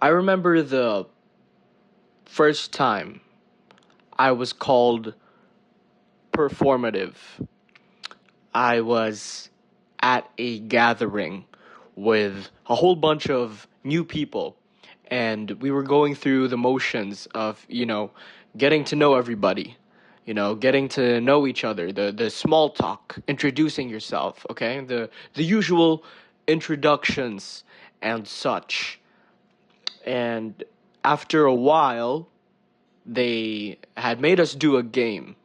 I remember the first time I was called performative. I was at a gathering with a whole bunch of new people, and we were going through the motions of, getting to know everybody, getting to know each other, the small talk, introducing yourself, okay? The usual introductions and such. And after a while, they had made us do a game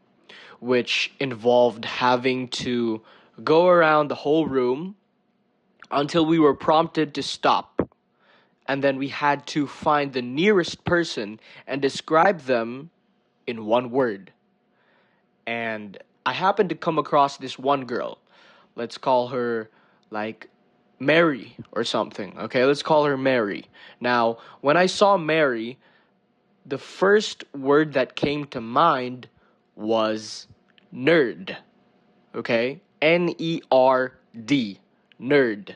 which involved having to go around the whole room until we were prompted to stop. And then we had to find the nearest person and describe them in one word. And I happened to come across this one girl. Let's call her, like, Mary or something. Okay, let's call her Mary. Now, when I saw Mary, the first word that came to mind was nerd. Okay? N-E-R-D. Nerd.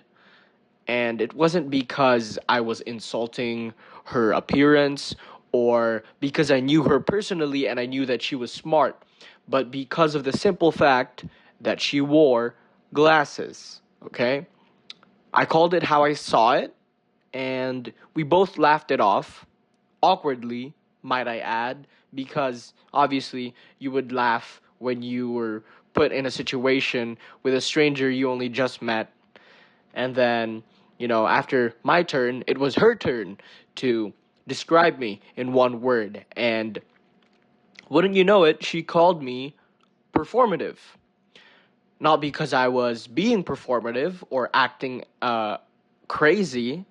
And it wasn't because I was insulting her appearance or because I knew her personally and I knew that she was smart, but because of the simple fact that she wore glasses. Okay? I called it how I saw it, and we both laughed it off, awkwardly, might I add, because obviously you would laugh when you were put in a situation with a stranger you only just met. And then, after my turn, it was her turn to describe me in one word. And wouldn't you know it, she called me performative. Not because I was being performative or acting crazy,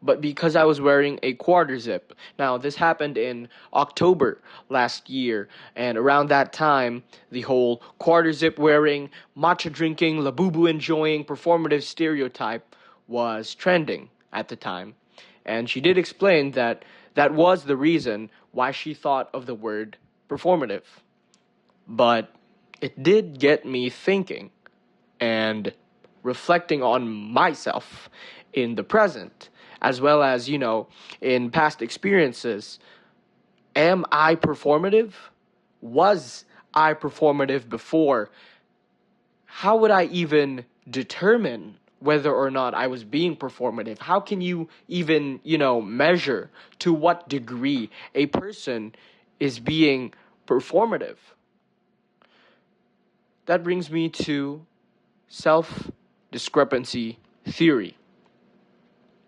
but because I was wearing a quarter zip. Now, this happened in October last year, and around that time, the whole quarter zip wearing, matcha drinking, labubu enjoying, performative stereotype was trending at the time. And she did explain that that was the reason why she thought of the word performative. But it did get me thinking and reflecting on myself in the present, as well as, in past experiences. Am I performative? Was I performative before? How would I even determine whether or not I was being performative? How can you even, measure to what degree a person is being performative? That brings me to self-discrepancy theory.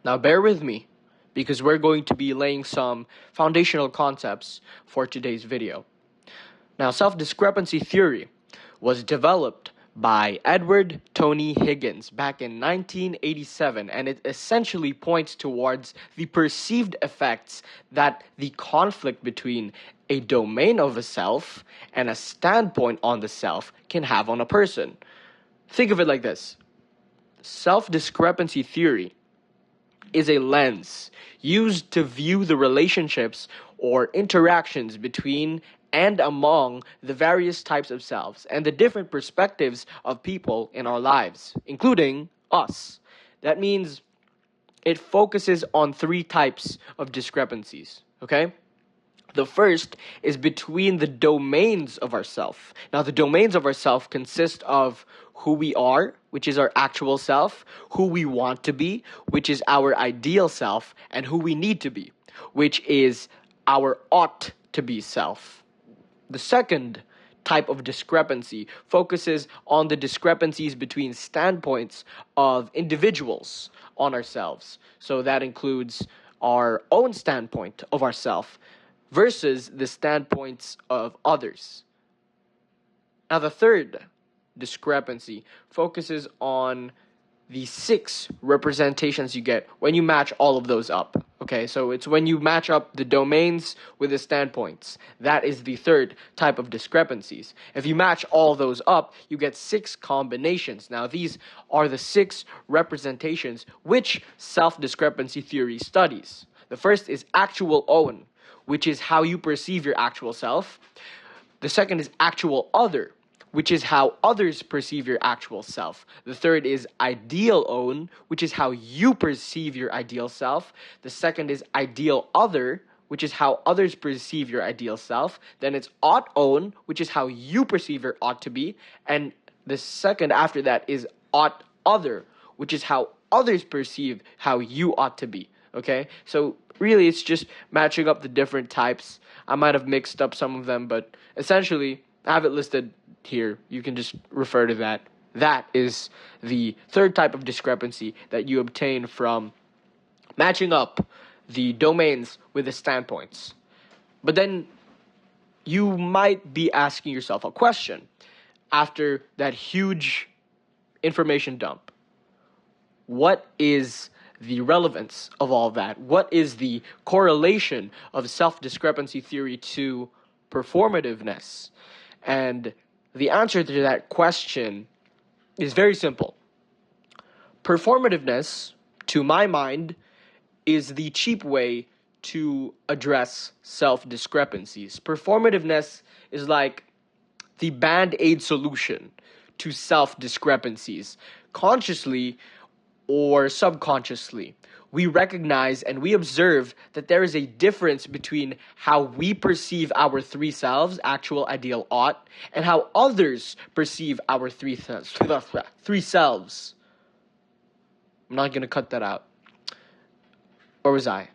Now, bear with me, because we're going to be laying some foundational concepts for today's video. Now, self-discrepancy theory was developed by Edward Tony Higgins back in 1987, and it essentially points towards the perceived effects that the conflict between a domain of a self and a standpoint on the self can have on a person. Think of it like this. Self-discrepancy theory is a lens used to view the relationships or interactions between and among the various types of selves and the different perspectives of people in our lives, including us. That means it focuses on three types of discrepancies, okay? The first is between the domains of ourself. Now, the domains of ourself consist of who we are, which is our actual self, who we want to be, which is our ideal self, and who we need to be, which is our ought to be self. The second type of discrepancy focuses on the discrepancies between standpoints of individuals on ourselves. So that includes our own standpoint of ourself versus the standpoints of others. Now, the third discrepancy focuses on the 6 representations you get when you match all of those up. Okay, so it's when you match up the domains with the standpoints. That is the third type of discrepancies. If you match all those up, you get 6 combinations. Now, these are the 6 representations which self-discrepancy theory studies. The first is actual own, which is how you perceive your actual self. The second is actual other, which is how others perceive your actual self. The third is ideal own, which is how you perceive your ideal self. The second is ideal other, which is how others perceive your ideal self. Then it's ought own, which is how you perceive your ought to be. And the second after that is ought other, which is how others perceive how you ought to be. Okay? So really, it's just matching up the different types. I might have mixed up some of them, but essentially, I have it listed here. You can just refer to that. That is the third type of discrepancy that you obtain from matching up the domains with the standpoints. But then you might be asking yourself a question after that huge information dump. What is the relevance of all that? What is the correlation of self-discrepancy theory to performativeness? And the answer to that question is very simple. Performativeness, to my mind, is the cheap way to address self-discrepancies. Performativeness is like the band-aid solution to self-discrepancies. Consciously or subconsciously, we recognize and we observe that there is a difference between how we perceive our three selves, actual, ideal, ought, and how others perceive our three selves. I'm not going to cut that out. Or was I?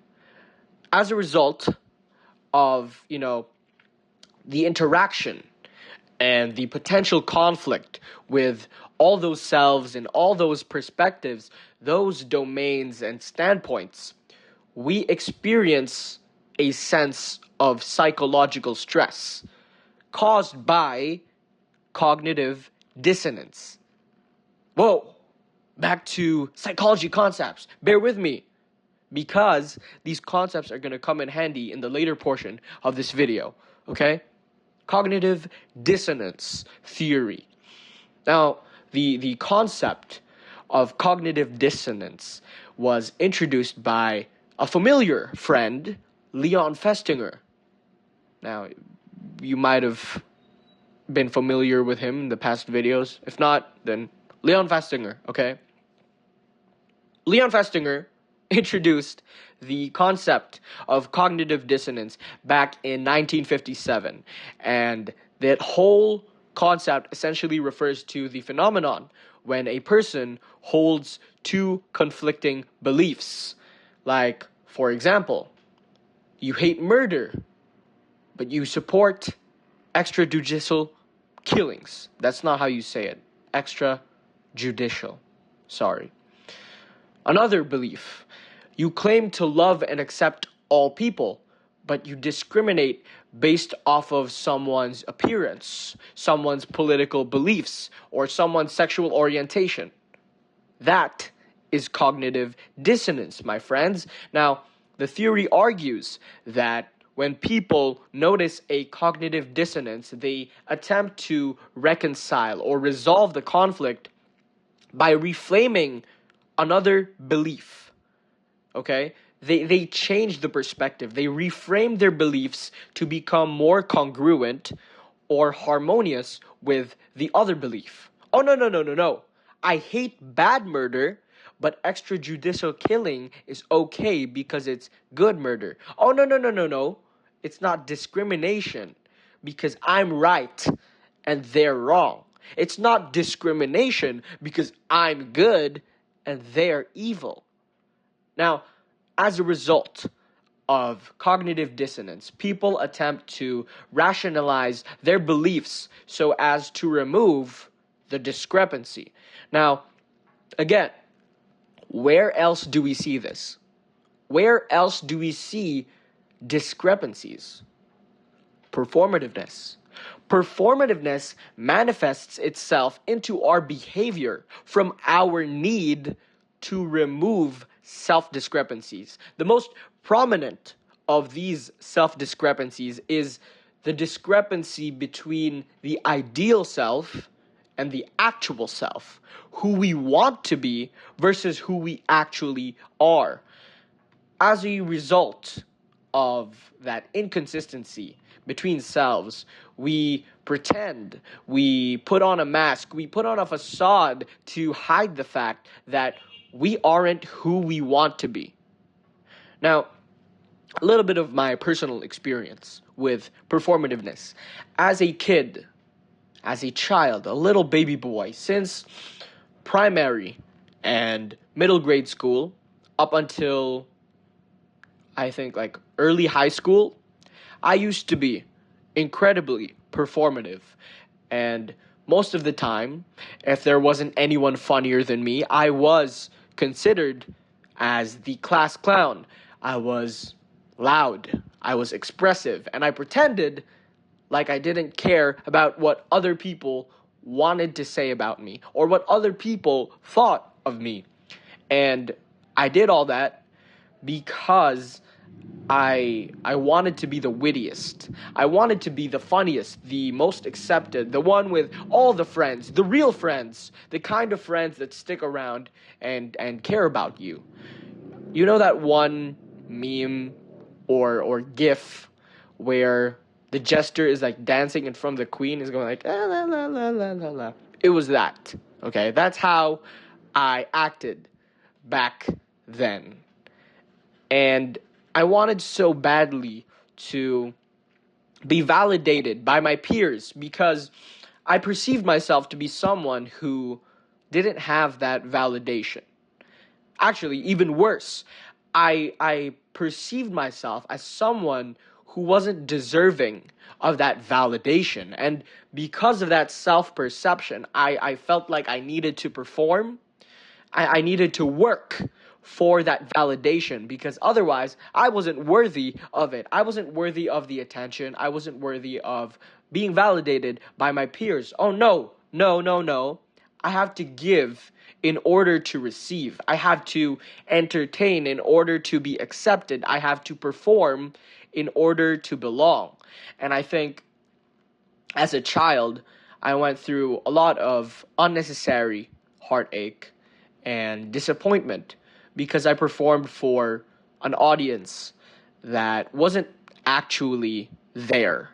As a result of, the interaction and the potential conflict with all those selves and all those perspectives, those domains and standpoints, we experience a sense of psychological stress caused by cognitive dissonance. Whoa, back to psychology concepts. Bear with me, because these concepts are going to come in handy in the later portion of this video, okay? Cognitive dissonance theory. Now, the concept of cognitive dissonance was introduced by a familiar friend, Leon Festinger. Now, you might have been familiar with him in the past videos. If not, then Leon Festinger, okay? Leon Festinger introduced the concept of cognitive dissonance back in 1957. And that whole concept essentially refers to the phenomenon when a person holds two conflicting beliefs. Like, for example, you hate murder, but you support extrajudicial killings. That's not how you say it. Extrajudicial. Sorry. Another belief. You claim to love and accept all people, but you discriminate based off of someone's appearance, someone's political beliefs, or someone's sexual orientation. That is cognitive dissonance, my friends. Now, the theory argues that when people notice a cognitive dissonance, they attempt to reconcile or resolve the conflict by reframing another belief. Okay? They change the perspective. They reframe their beliefs to become more congruent or harmonious with the other belief. Oh, no. I hate bad murder, but extrajudicial killing is okay because it's good murder. Oh, no. It's not discrimination because I'm right and they're wrong. It's not discrimination because I'm good and they're evil. Now, as a result of cognitive dissonance, people attempt to rationalize their beliefs so as to remove the discrepancy. Now, again, where else do we see this? Where else do we see discrepancies? Performativeness. Performativeness manifests itself into our behavior from our need to remove self-discrepancies. The most prominent of these self-discrepancies is the discrepancy between the ideal self and the actual self, who we want to be versus who we actually are. As a result of that inconsistency between selves. We pretend, we put on a mask, we put on a facade to hide the fact that we aren't who we want to be. Now, a little bit of my personal experience with performativeness. As a kid, as a child, a little baby boy, since primary and middle grade school up until I think like early high school, I used to be incredibly performative. And most of the time, if there wasn't anyone funnier than me, I was considered as the class clown. I was loud, I was expressive, and I pretended like I didn't care about what other people wanted to say about me or what other people thought of me. And I did all that because I wanted to be the wittiest. I wanted to be the funniest, the most accepted, the one with all the friends, the real friends, the kind of friends that stick around and care about you. You know that one meme or gif where the jester is like dancing in front of the queen, is going like la la la la la la la. It was that. Okay, that's how I acted back then. And I wanted so badly to be validated by my peers because I perceived myself to be someone who didn't have that validation. Actually, even worse, I perceived myself as someone who wasn't deserving of that validation. And because of that self-perception, I felt like I needed to perform. I needed to work for that validation because otherwise I wasn't worthy of it. I wasn't worthy of the attention. I wasn't worthy of being validated by my peers. Oh, no. I have to give in order to receive. I have to entertain in order to be accepted. I have to perform in order to belong. And I think as a child, I went through a lot of unnecessary heartache and disappointment because I performed for an audience that wasn't actually there.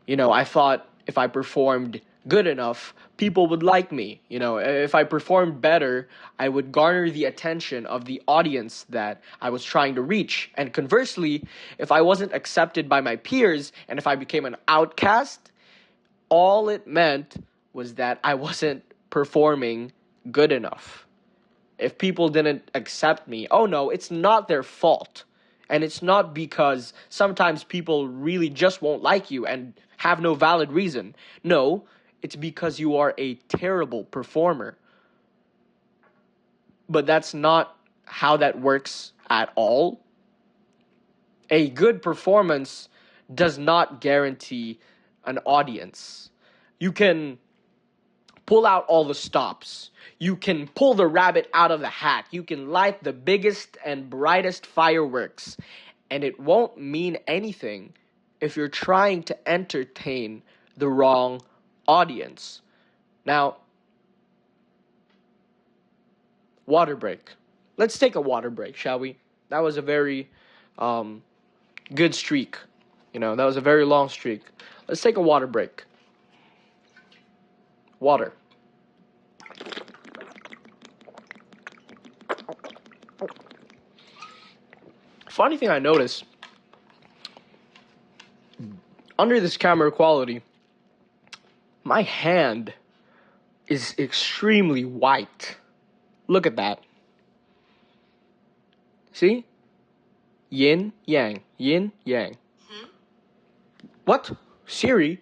You know, I thought if I performed good enough, people would like me. You know, if I performed better, I would garner the attention of the audience that I was trying to reach. And conversely, if I wasn't accepted by my peers and if I became an outcast, all it meant was that I wasn't performing good enough. If people didn't accept me, oh no, it's not their fault. And it's not because sometimes people really just won't like you and have no valid reason. No, it's because you are a terrible performer. But that's not how that works at all. A good performance does not guarantee an audience. You can pull out all the stops. You can pull the rabbit out of the hat. You can light the biggest and brightest fireworks. And it won't mean anything if you're trying to entertain the wrong audience. Now, water break. Let's take a water break, shall we? That was a very good streak. You know, that was a very long streak. Let's take a water break. Water. Funny thing I noticed, under this camera quality, my hand is extremely white. Look at that. See? Yin, yang. Yin, yang. What? Siri?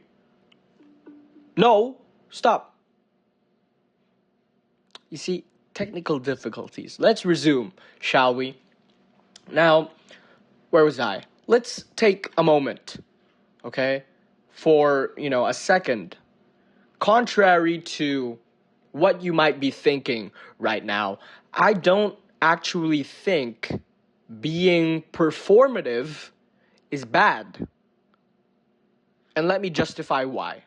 No. Stop. You see, technical difficulties. Let's resume, shall we? Now, where was I? Let's take a moment, okay? For, a second. Contrary to what you might be thinking right now, I don't actually think being performative is bad. And let me justify why,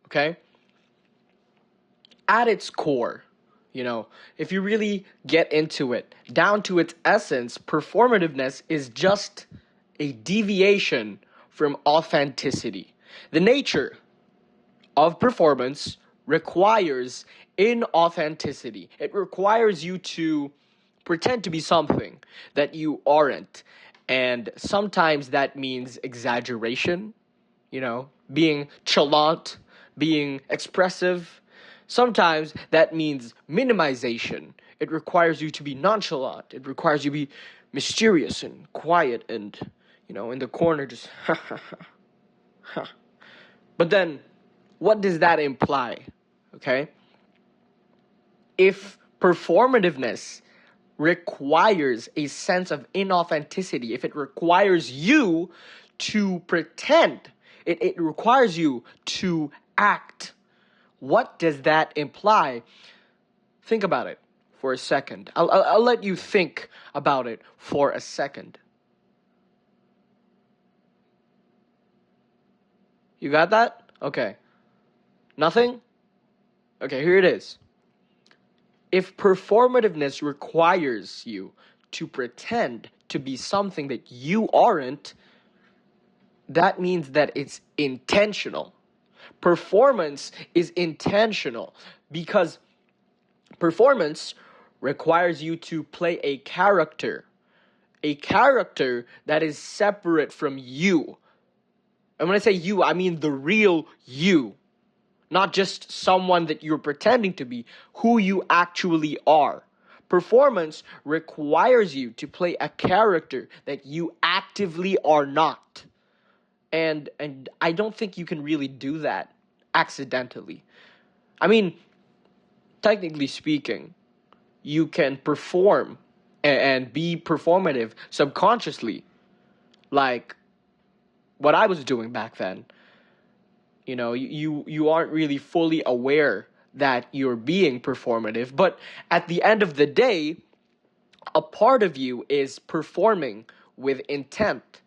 okay? At its core, if you really get into it, down to its essence, performativeness is just a deviation from authenticity. The nature of performance requires inauthenticity. It requires you to pretend to be something that you aren't. And sometimes that means exaggeration, being chalant, being expressive. Sometimes that means minimization. It requires you to be nonchalant. It requires you to be mysterious and quiet and, in the corner just But then, what does that imply? Okay? If performativeness requires a sense of inauthenticity, if it requires you to pretend, it requires you to act, what does that imply? Think about it for a second. I'll let you think about it for a second. You got that? Okay. Nothing? Okay, here it is. If performativeness requires you to pretend to be something that you aren't, that means that it's intentional. Performance is intentional because performance requires you to play a character that is separate from you. And when I say you, I mean the real you. Not just someone that you're pretending to be, who you actually are. Performance requires you to play a character that you actively are not. And I don't think you can really do that accidentally. I mean, technically speaking, you can perform and be performative subconsciously, like what I was doing back then. You aren't really fully aware that you're being performative, but at the end of the day, a part of you is performing with intent.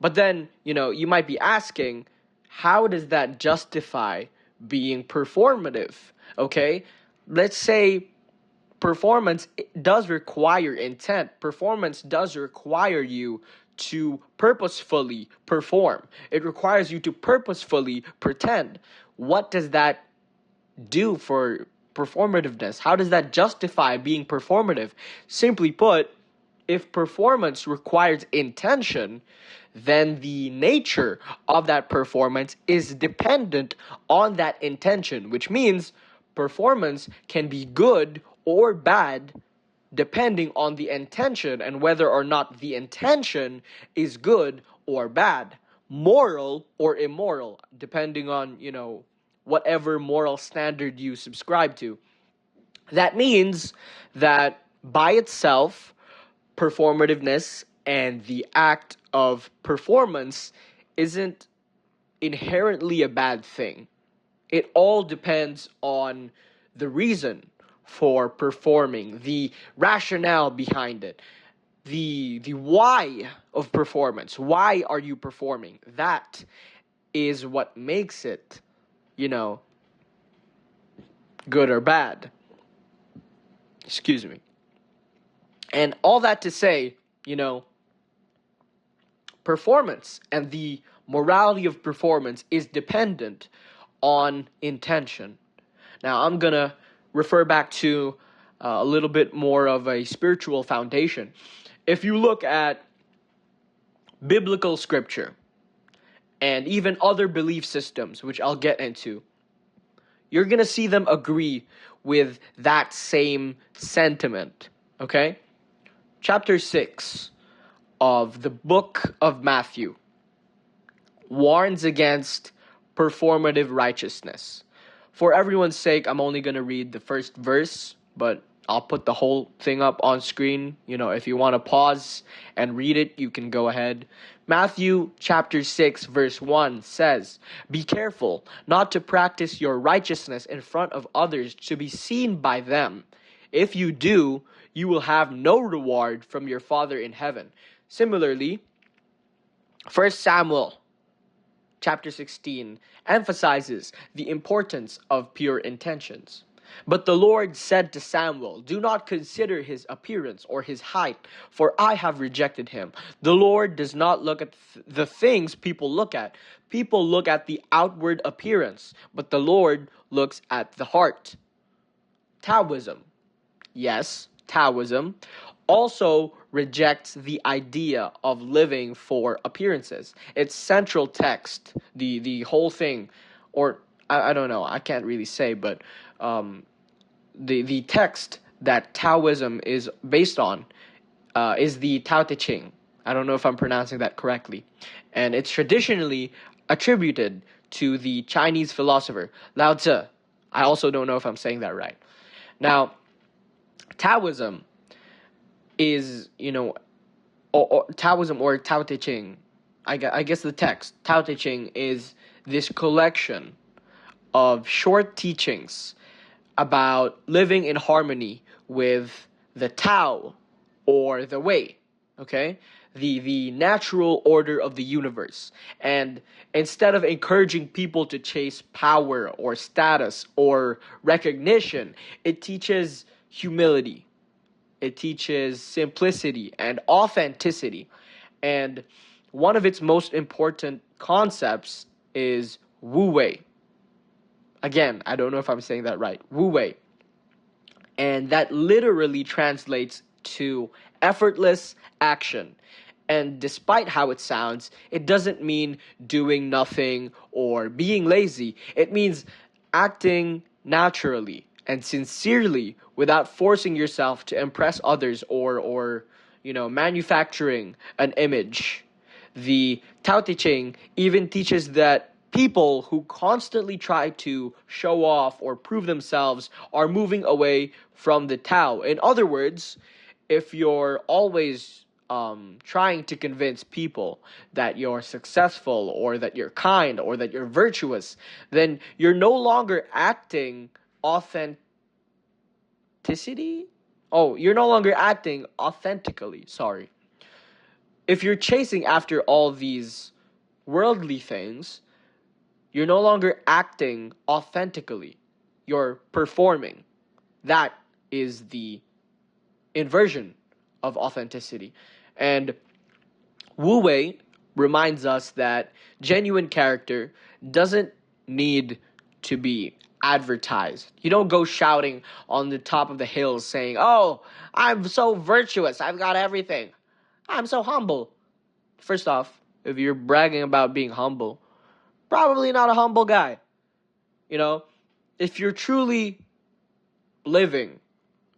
But then, you might be asking, how does that justify being performative? Okay? Let's say performance does require intent. Performance does require you to purposefully perform. It requires you to purposefully pretend. What does that do for performativeness? How does that justify being performative? Simply put, if performance requires intention, then the nature of that performance is dependent on that intention, which means performance can be good or bad depending on the intention and whether or not the intention is good or bad, moral or immoral, depending on, whatever moral standard you subscribe to. That means that by itself, performativeness and the act of performance isn't inherently a bad thing. It all depends on the reason for performing, the rationale behind it, the why of performance. Why are you performing? That is what makes it, good or bad. Excuse me. And all that to say, performance and the morality of performance is dependent on intention. Now, I'm going to refer back to a little bit more of a spiritual foundation. If you look at biblical scripture and even other belief systems, which I'll get into, you're going to see them agree with that same sentiment, okay? Chapter 6 of the book of Matthew warns against performative righteousness. For everyone's sake, I'm only going to read the first verse, but I'll put the whole thing up on screen. If you want to pause and read it, you can go ahead. Matthew chapter 6 verse 1 says, "Be careful not to practice your righteousness in front of others to be seen by them. If you do, you will have no reward from your Father in heaven." Similarly, 1 Samuel chapter 16 emphasizes the importance of pure intentions. But the Lord said to Samuel, "Do not consider his appearance or his height, for I have rejected him." The Lord does not look at the things people look at. People look at the outward appearance, but the Lord looks at the heart. Taoism. Yes, Taoism also rejects the idea of living for appearances. Its central text, the whole thing, or I don't know, I can't really say, but the text that Taoism is based on is the Tao Te Ching. I don't know if I'm pronouncing that correctly. And it's traditionally attributed to the Chinese philosopher Lao Tzu. I also don't know if I'm saying that right. Now, Taoism is, Taoism or Tao Te Ching, I guess the text, Tao Te Ching is this collection of short teachings about living in harmony with the Tao or the way, okay? The natural order of the universe. And instead of encouraging people to chase power or status or recognition, it teaches humility. It teaches simplicity and authenticity. And one of its most important concepts is Wu Wei. Again, I don't know if I'm saying that right. Wu Wei. And that literally translates to effortless action. And despite how it sounds, it doesn't mean doing nothing or being lazy. It means acting naturally and sincerely without forcing yourself to impress others or manufacturing an image. The Tao Te Ching even teaches that people who constantly try to show off or prove themselves are moving away from the Tao. In other words, if you're always trying to convince people that you're successful or that you're kind or that you're virtuous, then you're no longer acting authenticity. Oh, you're no longer acting authentically. Sorry. If you're chasing after all these worldly things, you're no longer acting authentically. You're performing. That is the inversion of authenticity. And Wu Wei reminds us that genuine character doesn't need to be advertised. You don't go shouting on the top of the hills saying, "Oh, I'm so virtuous. I've got everything. I'm so humble." First off, if you're bragging about being humble, probably not a humble guy. If you're truly living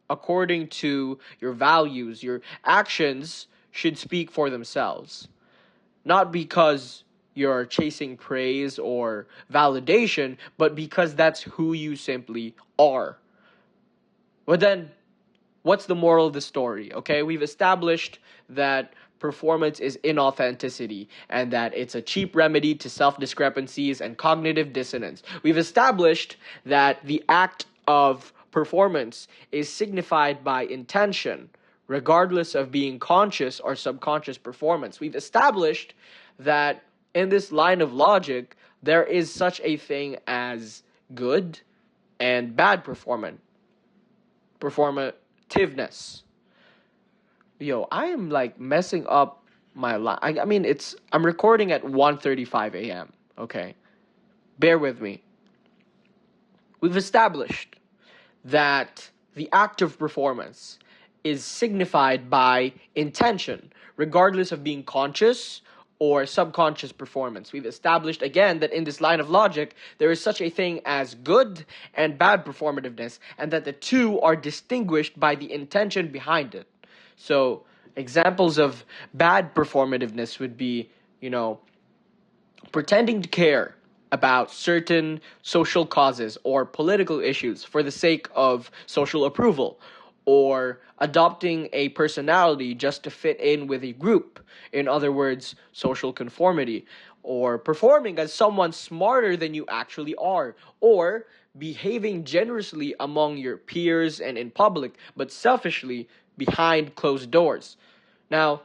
according to your values, your actions should speak for themselves. Not because you're chasing praise or validation, but because that's who you simply are. But then, what's the moral of the story? Okay, we've established that performance is inauthenticity and that it's a cheap remedy to self-discrepancies and cognitive dissonance. We've established that the act of performance is signified by intention, regardless of being conscious or subconscious performance. We've established that in this line of logic, there is such a thing as good and bad performativeness. Yo, I am like messing up my line. I'm recording at 1:35 a.m. Okay, bear with me. We've established that the act of performance is signified by intention, regardless of being conscious or subconscious performance. We've established again that in this line of logic, there is such a thing as good and bad performativeness, and that the two are distinguished by the intention behind it. So, examples of bad performativeness would be, pretending to care about certain social causes or political issues for the sake of social approval, or adopting a personality just to fit in with a group. In other words, social conformity, or performing as someone smarter than you actually are, or behaving generously among your peers and in public, but selfishly behind closed doors. Now,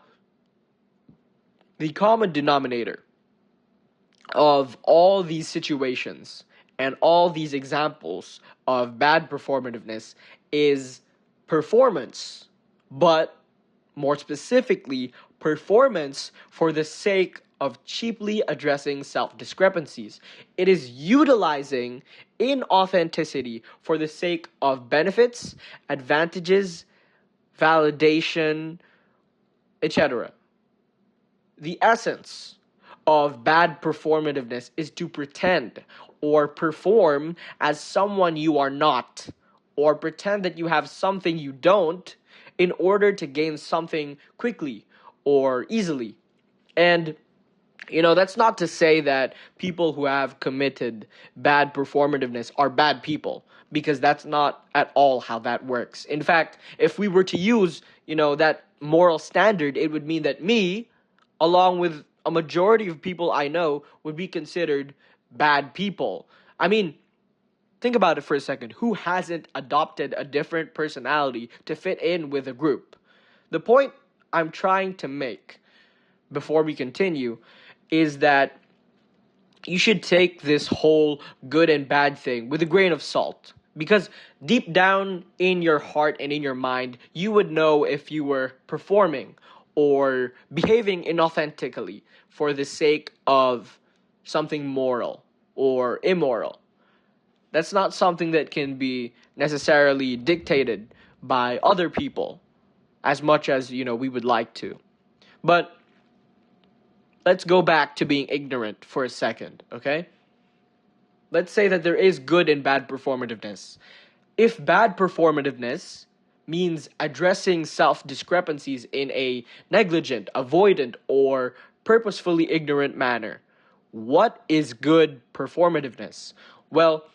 the common denominator of all these situations And all these examples of bad performativeness is performance, but more specifically, performance for the sake of cheaply addressing self-discrepancies. It is utilizing inauthenticity for the sake of benefits, advantages, validation, etc. The essence of bad performativeness is to pretend or perform as someone you are not, or pretend that you have something you don't in order to gain something quickly or easily. And that's not to say that people who have committed bad performativeness are bad people, because that's not at all how that works. In fact, if we were to use, that moral standard, it would mean that me, along with a majority of people I know, would be considered bad people. I mean, think about it for a second. Who hasn't adopted a different personality to fit in with a group? The point I'm trying to make before we continue is that you should take this whole good and bad thing with a grain of salt. Because deep down in your heart and in your mind, you would know if you were performing or behaving inauthentically for the sake of something moral or immoral. That's not something that can be necessarily dictated by other people as much as, we would like to. But let's go back to being ignorant for a second, okay? Let's say that there is good and bad performativeness. If bad performativeness means addressing self-discrepancies in a negligent, avoidant, or purposefully ignorant manner, what is good performativeness? Well,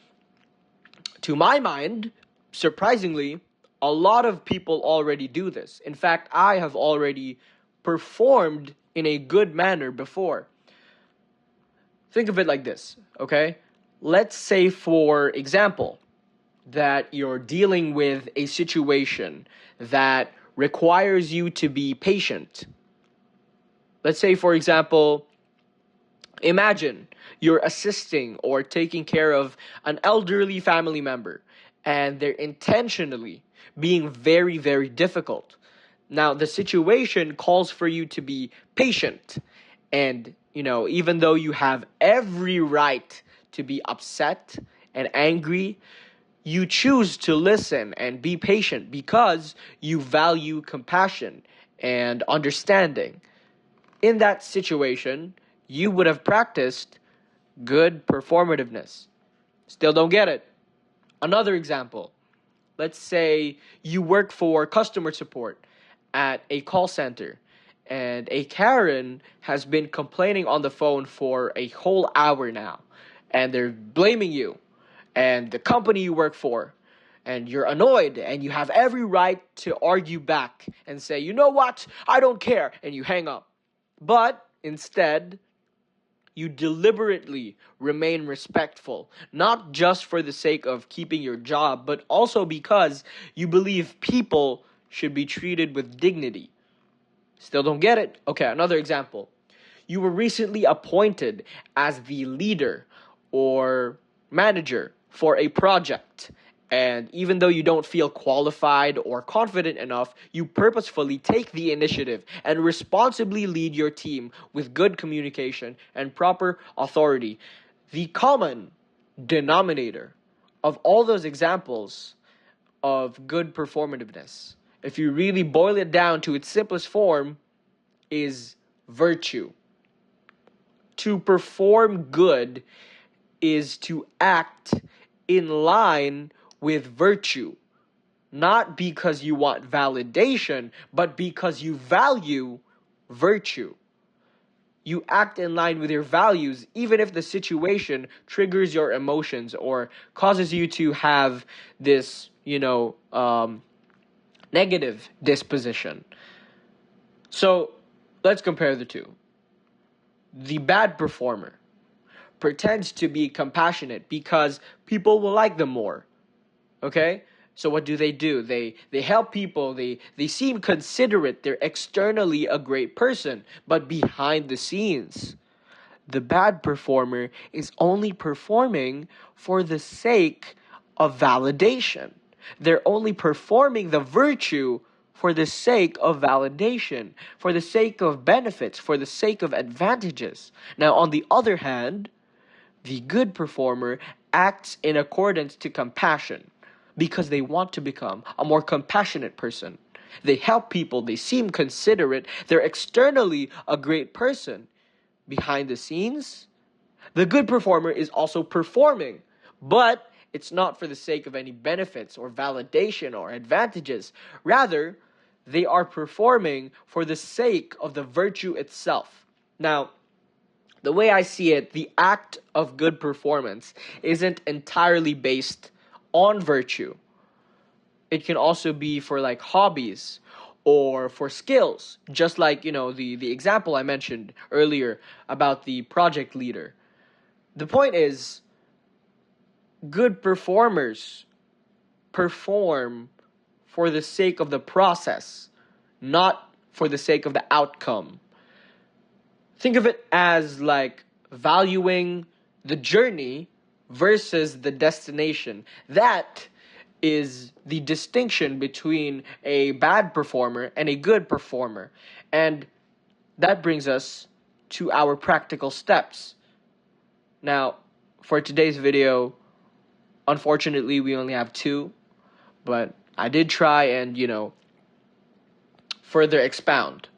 to my mind, surprisingly, a lot of people already do this. In fact, I have already performed in a good manner before. Think of it like this, okay? Let's say, for example, that you're dealing with a situation that requires you to be patient. Let's say, for example, imagine you're assisting or taking care of an elderly family member, and they're intentionally being very, very difficult. Now, the situation calls for you to be patient. And, even though you have every right to be upset and angry, you choose to listen and be patient because you value compassion and understanding. In that situation, you would have practiced good performativeness. Still don't get it? Another example. Let's say you work for customer support at a call center, and a Karen has been complaining on the phone for a whole hour now, and they're blaming you and the company you work for, and you're annoyed, and you have every right to argue back and say, you know what, I don't care, and you hang up. But instead, you deliberately remain respectful, not just for the sake of keeping your job, but also because you believe people should be treated with dignity. Still don't get it? Okay, another example. You were recently appointed as the leader or manager for a project, and even though you don't feel qualified or confident enough, you purposefully take the initiative and responsibly lead your team with good communication and proper authority. The common denominator of all those examples of good performativeness, if you really boil it down to its simplest form, is virtue. To perform good is to act in line with virtue, not because you want validation, but because you value virtue. You act in line with your values, even if the situation triggers your emotions or causes you to have this, negative disposition. So let's compare the two. The bad performer pretends to be compassionate because people will like them more. Okay? So what do? They help people, they seem considerate, they're externally a great person, but behind the scenes, the bad performer is only performing for the sake of validation. They're only performing the virtue for the sake of validation, for the sake of benefits, for the sake of advantages. Now, on the other hand, the good performer acts in accordance to compassion because they want to become a more compassionate person. They help people, they seem considerate, they're externally a great person. Behind the scenes, the good performer is also performing, but it's not for the sake of any benefits or validation or advantages. Rather, they are performing for the sake of the virtue itself. Now, the way I see it, the act of good performance isn't entirely based on virtue. It can also be for like hobbies or for skills, just like, the example I mentioned earlier about the project leader. The point is, good performers perform for the sake of the process, not for the sake of the outcome. Think of it as like valuing the journey versus the destination. That is the distinction between a bad performer and a good performer. And that brings us to our practical steps. Now, for today's video, unfortunately, we only have 2, but I did try and, further expound.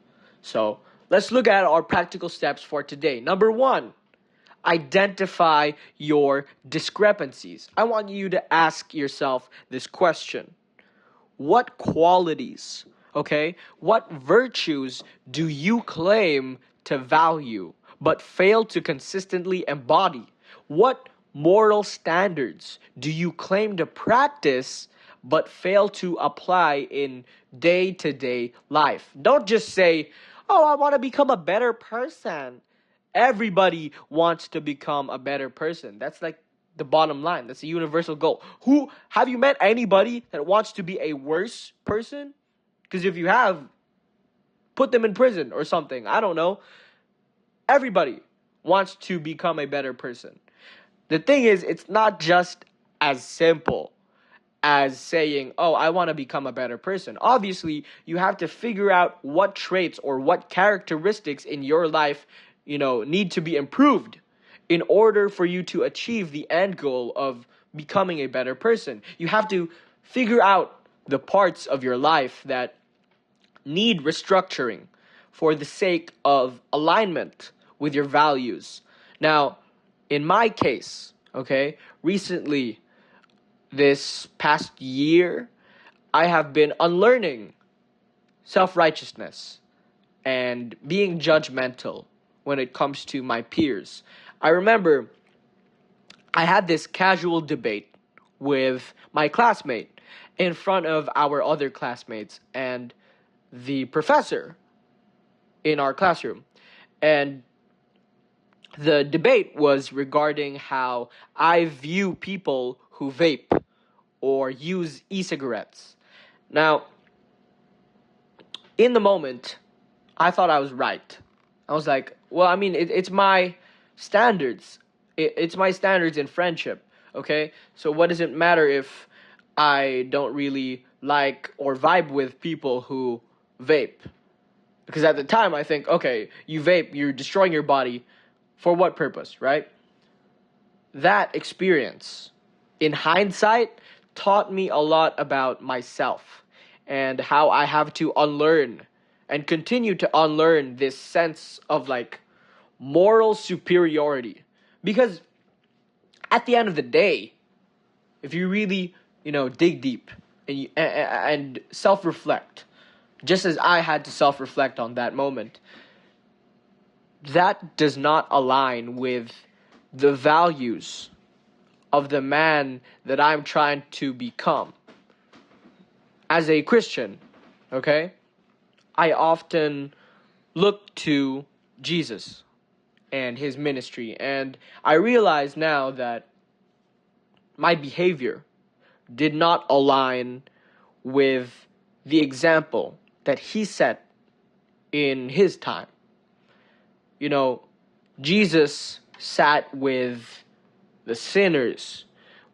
So let's look at our practical steps for today. Number 1, identify your discrepancies. I want you to ask yourself this question. What qualities, what virtues do you claim to value but fail to consistently embody? What moral standards do you claim to practice but fail to apply in day-to-day life? Don't just say, I want to become a better person. Everybody wants to become a better person. That's like the bottom line. That's a universal goal. Have you met anybody that wants to be a worse person? Because if you have, put them in prison or something. I don't know. Everybody wants to become a better person. The thing is, it's not just as simple as saying, I want to become a better person. Obviously, you have to figure out what traits or what characteristics in your life, need to be improved in order for you to achieve the end goal of becoming a better person. You have to figure out the parts of your life that need restructuring for the sake of alignment with your values. Now, in my case, recently, this past year, I have been unlearning self-righteousness and being judgmental when it comes to my peers. I remember I had this casual debate with my classmate in front of our other classmates and the professor in our classroom. And the debate was regarding how I view people who vape or use e-cigarettes. Now, in the moment, I thought I was right. I was like, it's my standards. It's my standards in friendship, So what does it matter if I don't really like or vibe with people who vape? Because at the time, I think, you vape, you're destroying your body. For what purpose, right? That experience, in hindsight, taught me a lot about myself and how I have to unlearn and continue to unlearn this sense of moral superiority. Because at the end of the day, if you really, dig deep and self-reflect, just as I had to self-reflect on that moment, that does not align with the values of the man that I'm trying to become. As a Christian, I often look to Jesus and his ministry, and I realize now that my behavior did not align with the example that he set in his time. Jesus sat with the sinners,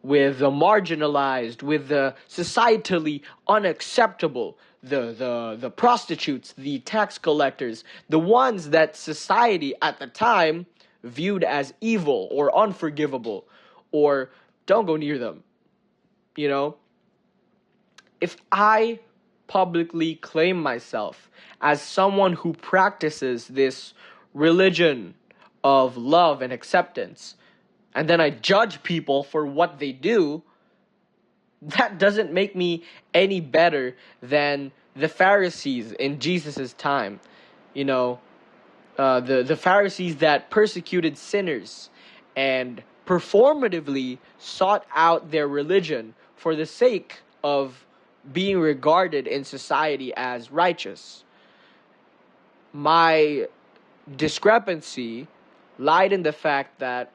with the marginalized, with the societally unacceptable, the prostitutes, the tax collectors, the ones that society at the time viewed as evil or unforgivable, or don't go near them. You know, if I publicly claim myself as someone who practices this religion of love and acceptance, and then I judge people for what they do, that doesn't make me any better than the Pharisees in Jesus' time. You know, the Pharisees that persecuted sinners and performatively sought out their religion for the sake of being regarded in society as righteous. My discrepancy lied in the fact that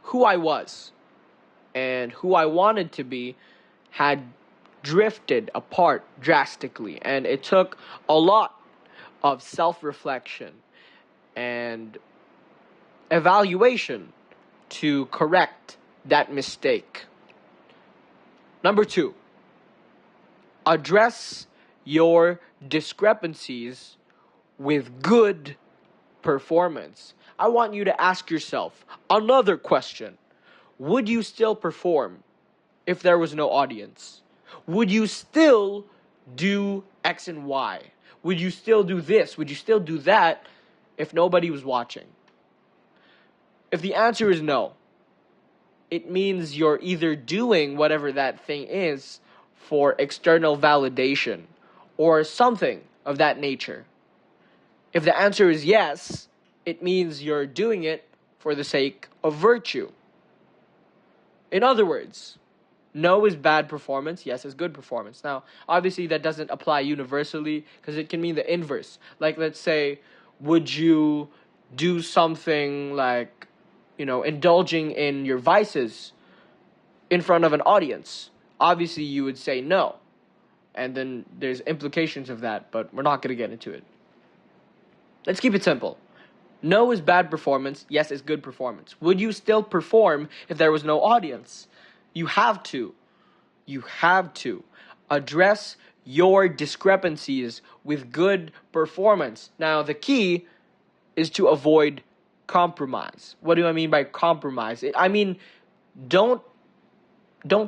who I was and who I wanted to be had drifted apart drastically, and it took a lot of self-reflection and evaluation to correct that mistake. Number 2, address your discrepancies with good performance. I want you to ask yourself another question. Would you still perform if there was no audience? Would you still do X and Y? Would you still do this? Would you still do that if nobody was watching? If the answer is no, it means you're either doing whatever that thing is for external validation or something of that nature. If the answer is yes, it means you're doing it for the sake of virtue. In other words, no is bad performance, yes is good performance. Now, obviously that doesn't apply universally because it can mean the inverse. Like, let's say, would you do something like, indulging in your vices in front of an audience? Obviously you would say no. And then there's implications of that, but we're not going to get into it. Let's keep it simple. No is bad performance, yes is good performance. Would you still perform if there was no audience? You have to. You have to address your discrepancies with good performance. Now, the key is to avoid compromise. What do I mean by compromise? I mean, don't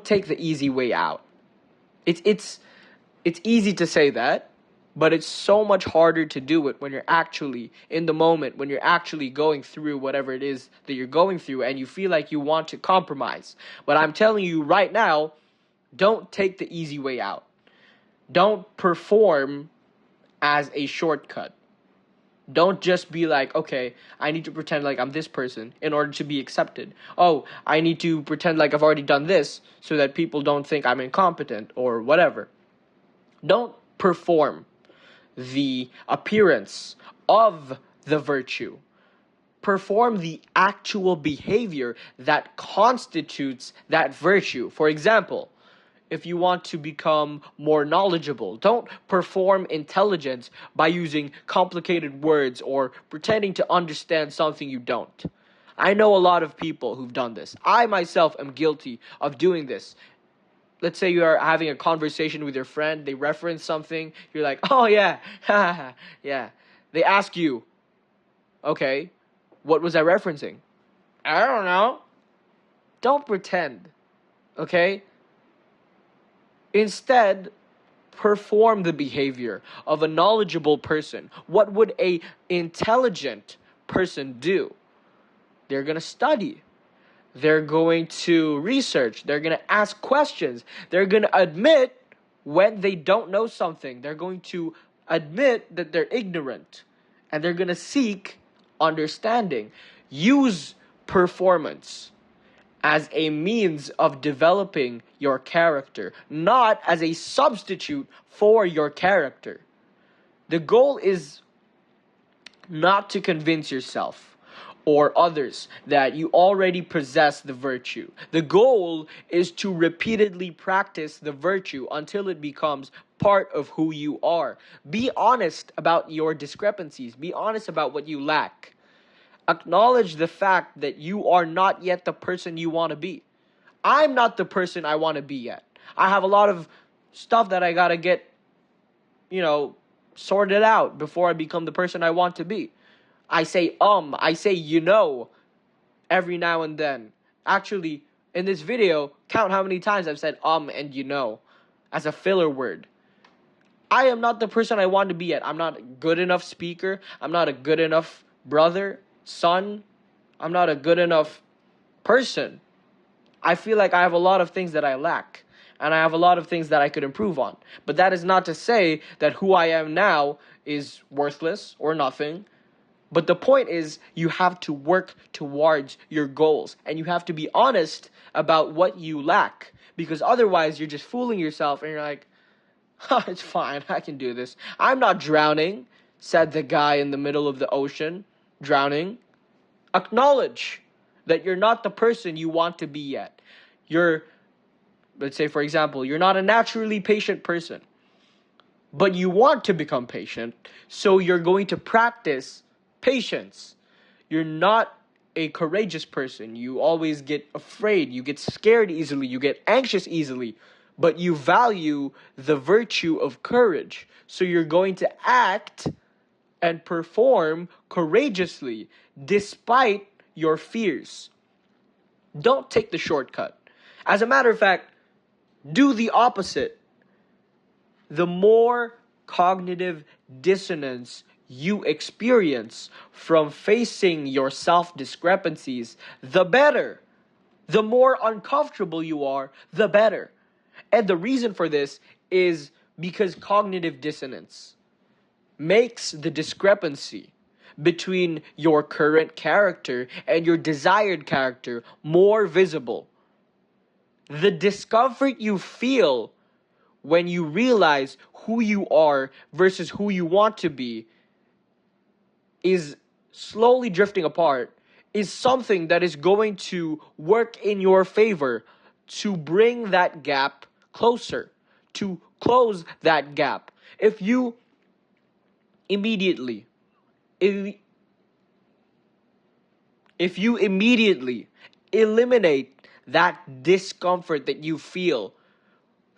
take the easy way out. It's easy to say that, but it's so much harder to do it when you're actually in the moment, when you're actually going through whatever it is that you're going through and you feel like you want to compromise. But I'm telling you right now, don't take the easy way out. Don't perform as a shortcut. Don't just be like, okay, I need to pretend like I'm this person in order to be accepted. Oh, I need to pretend like I've already done this so that people don't think I'm incompetent or whatever. Don't perform the appearance of the virtue. Perform the actual behavior that constitutes that virtue. For example, if you want to become more knowledgeable, don't perform intelligence by using complicated words or pretending to understand something you don't. I know a lot of people who've done this. I myself am guilty of doing this. Let's say you are having a conversation with your friend, they reference something, you're like, oh yeah, yeah. They ask you, okay, what was I referencing? I don't know. Don't pretend, okay? Instead, perform the behavior of a knowledgeable person. What would an intelligent person do? They're going to study. They're going to research. They're going to ask questions. They're going to admit when they don't know something. They're going to admit that they're ignorant. And they're going to seek understanding. Use performance as a means of developing your character, not as a substitute for your character. The goal is not to convince yourself or others that you already possess the virtue. The goal is to repeatedly practice the virtue until it becomes part of who you are. Be honest about your discrepancies. Be honest about what you lack. Acknowledge the fact that you are not yet the person you want to be. I'm not the person I want to be yet. I have a lot of stuff that I gotta get, sorted out before I become the person I want to be. I say every now and then. Actually, in this video, count how many times I've said and as a filler word. I am not the person I want to be yet. I'm not a good enough speaker. I'm not a good enough brother, son. I'm not a good enough person. I feel like I have a lot of things that I lack. And I have a lot of things that I could improve on. But that is not to say that who I am now is worthless or nothing. But the point is, you have to work towards your goals. And you have to be honest about what you lack. Because otherwise, you're just fooling yourself and you're like, it's fine, I can do this. I'm not drowning, said the guy in the middle of the ocean, drowning. Acknowledge that you're not the person you want to be yet. Let's say, for example, you're not a naturally patient person, but you want to become patient, so you're going to practice patience. You're not a courageous person. You always get afraid. You get scared easily. You get anxious easily, but you value the virtue of courage. So you're going to act and perform courageously despite your fears. Don't take the shortcut. As a matter of fact, do the opposite. The more cognitive dissonance you experience from facing your self-discrepancies, the better. The more uncomfortable you are, the better. And the reason for this is because cognitive dissonance makes the discrepancy between your current character and your desired character more visible. The discomfort you feel when you realize who you are versus who you want to be is slowly drifting apart, is something that is going to work in your favor to bring that gap closer, to close that gap. If you immediately eliminate that discomfort that you feel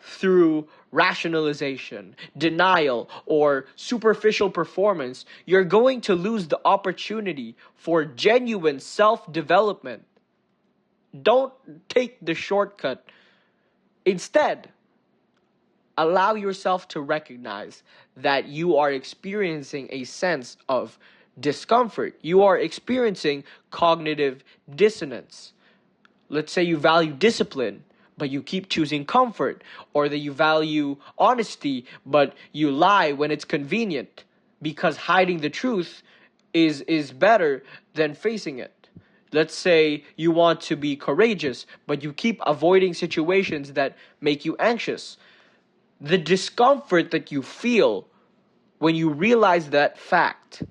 through rationalization, denial, or superficial performance, you're going to lose the opportunity for genuine self-development. Don't take the shortcut. Instead, allow yourself to recognize that you are experiencing a sense of discomfort. You are experiencing cognitive dissonance. Let's say you value discipline, but you keep choosing comfort, or that you value honesty, but you lie when it's convenient, because hiding the truth is better than facing it. Let's say you want to be courageous, but you keep avoiding situations that make you anxious. The discomfort that you feel when you realize that fact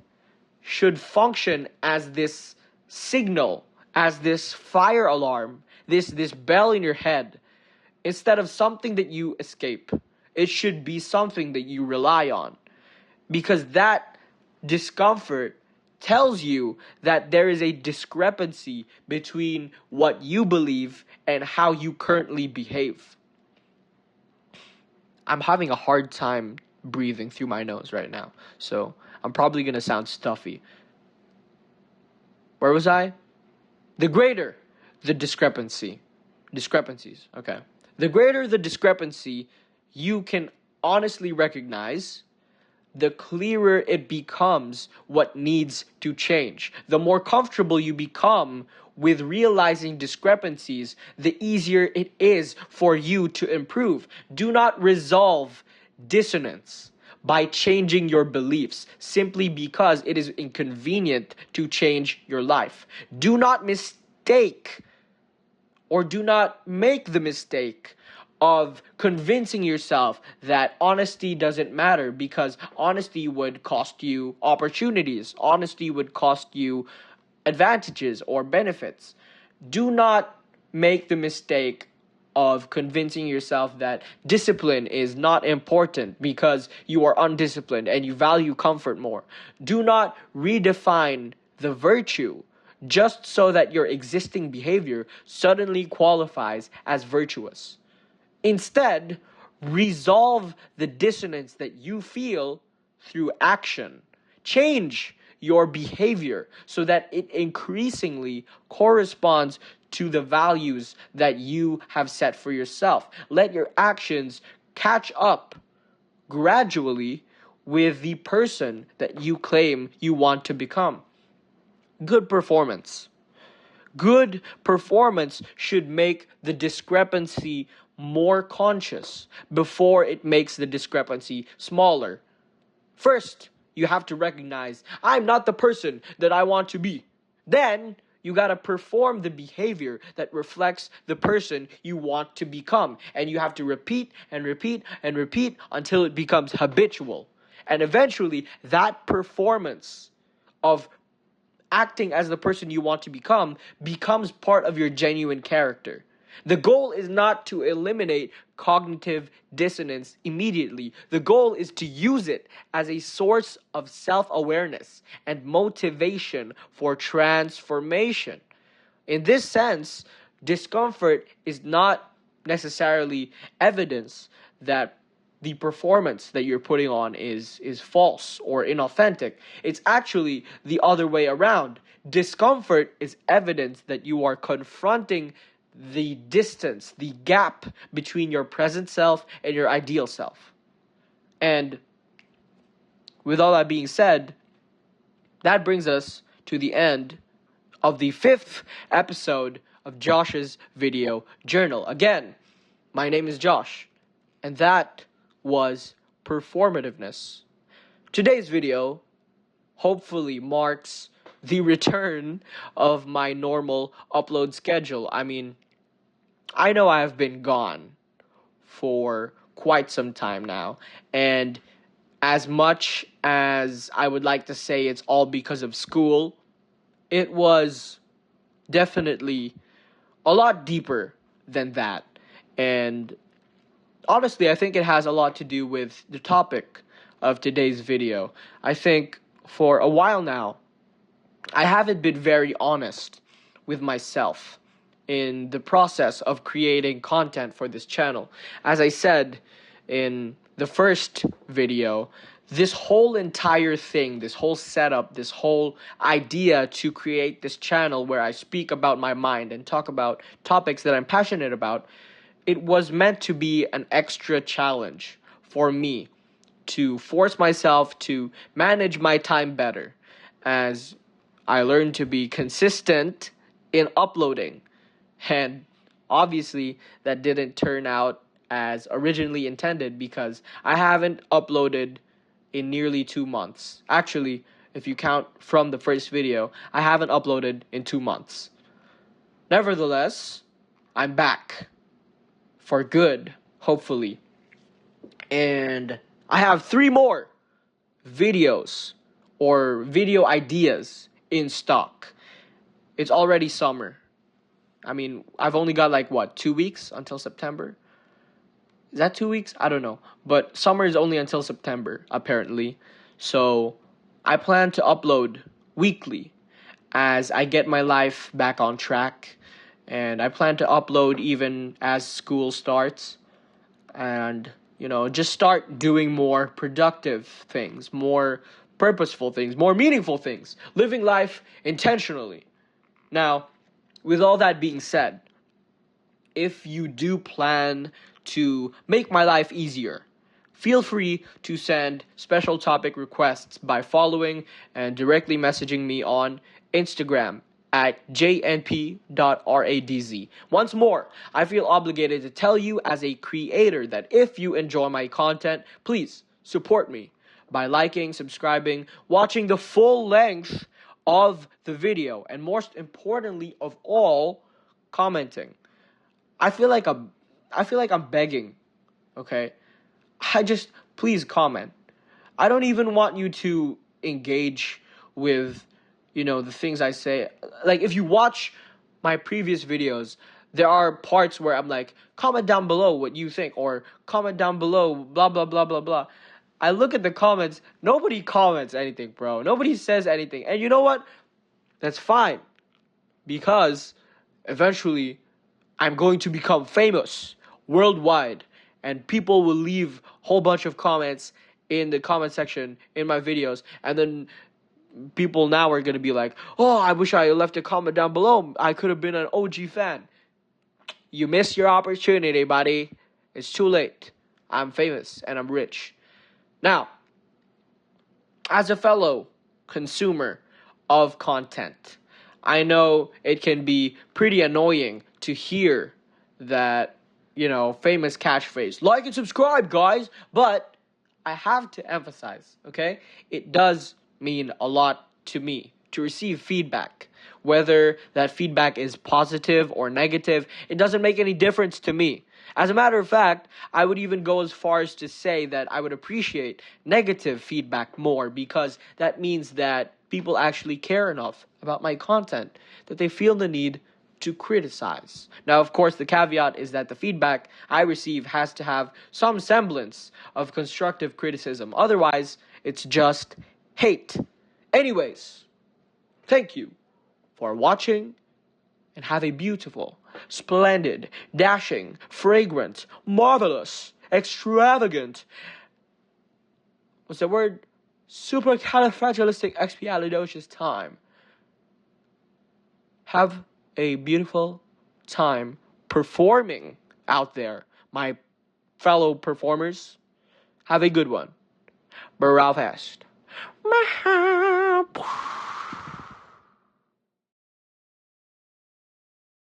should function as this signal, as this fire alarm, this bell in your head, instead of something that you escape. It should be something that you rely on, because that discomfort tells you that there is a discrepancy between what you believe and how you currently behave. I'm having a hard time breathing through my nose right now, so I'm probably going to sound stuffy. Where was I? The greater the discrepancies, okay. The greater the discrepancy you can honestly recognize, the clearer it becomes what needs to change. The more comfortable you become with realizing discrepancies, the easier it is for you to improve. Do not resolve dissonance by changing your beliefs simply because it is inconvenient to change your life. Do not mistake or do not make the mistake of convincing yourself that honesty doesn't matter, because honesty would cost you opportunities. Honesty would cost you advantages or benefits. Do not make the mistake of convincing yourself that discipline is not important because you are undisciplined and you value comfort more. Do not redefine the virtue just so that your existing behavior suddenly qualifies as virtuous. Instead, resolve the dissonance that you feel through action. Change your behavior so that it increasingly corresponds to the values that you have set for yourself. Let your actions catch up gradually with the person that you claim you want to become. Good performance. Good performance should make the discrepancy more conscious before it makes the discrepancy smaller. First, you have to recognize, I'm not the person that I want to be. Then, you gotta perform the behavior that reflects the person you want to become. And you have to repeat and repeat and repeat until it becomes habitual. And eventually, that performance of acting as the person you want to become becomes part of your genuine character. The goal is not to eliminate cognitive dissonance immediately. The goal is to use it as a source of self-awareness and motivation for transformation. In this sense, discomfort is not necessarily evidence that the performance that you're putting on is false or inauthentic. It's actually the other way around. Discomfort is evidence that you are confronting the distance, the gap between your present self and your ideal self. And with all that being said, that brings us to the end of the 5th episode of Josh's video journal. Again, my name is Josh, and that was Performativeness. Today's video hopefully marks the return of my normal upload schedule. I mean, I know I have been gone for quite some time now, and as much as I would like to say it's all because of school, it was definitely a lot deeper than that. And honestly, I think it has a lot to do with the topic of today's video. I think for a while now, I haven't been very honest with myself in the process of creating content for this channel. As I said in the first video, this whole entire thing, this whole setup, this whole idea to create this channel where I speak about my mind and talk about topics that I'm passionate about, it was meant to be an extra challenge for me to force myself to manage my time better as I learned to be consistent in uploading. And obviously, that didn't turn out as originally intended because I haven't uploaded in nearly 2 months. Actually, if you count from the first video, I haven't uploaded in 2 months. Nevertheless, I'm back. For good, hopefully. And I have 3 more videos or video ideas in stock. It's already summer. I mean, I've only got 2 weeks until September? Is that 2 weeks? I don't know. But summer is only until September, apparently. So I plan to upload weekly as I get my life back on track. And I plan to upload even as school starts. And, just start doing more productive things, more purposeful things, more meaningful things. Living life intentionally. Now, with all that being said, if you do plan to make my life easier, feel free to send special topic requests by following and directly messaging me on Instagram at jnp.radz. Once more, I feel obligated to tell you as a creator that if you enjoy my content, please support me by liking, subscribing, watching the full length of the video, and most importantly of all, commenting. I feel like I'm begging, okay? Please comment. I don't even want you to engage with, the things I say. Like, if you watch my previous videos, there are parts where I'm like, comment down below what you think, or comment down below, blah, blah, blah, blah, blah. I look at the comments, nobody comments anything, bro. Nobody says anything. And you know what? That's fine. because eventually I'm going to become famous worldwide, and people will leave a whole bunch of comments in the comment section in my videos, and then people now are going to be like, oh, I wish I left a comment down below. I could have been an OG fan. You missed your opportunity, buddy. It's too late. I'm famous and I'm rich. Now, as a fellow consumer of content, I know it can be pretty annoying to hear that, famous catchphrase, like and subscribe, guys. But I have to emphasize, okay? It does mean a lot to me to receive feedback. Whether that feedback is positive or negative, it doesn't make any difference to me. As a matter of fact, I would even go as far as to say that I would appreciate negative feedback more, because that means that people actually care enough about my content that they feel the need to criticize. Now, of course, the caveat is that the feedback I receive has to have some semblance of constructive criticism. Otherwise, it's just hate. Anyways, thank you for watching, and have a beautiful, splendid, dashing, fragrant, marvelous, extravagant, what's the word? Supercalifragilisticexpialidocious time. Have a beautiful time performing out there, my fellow performers. Have a good one. Barrel fast.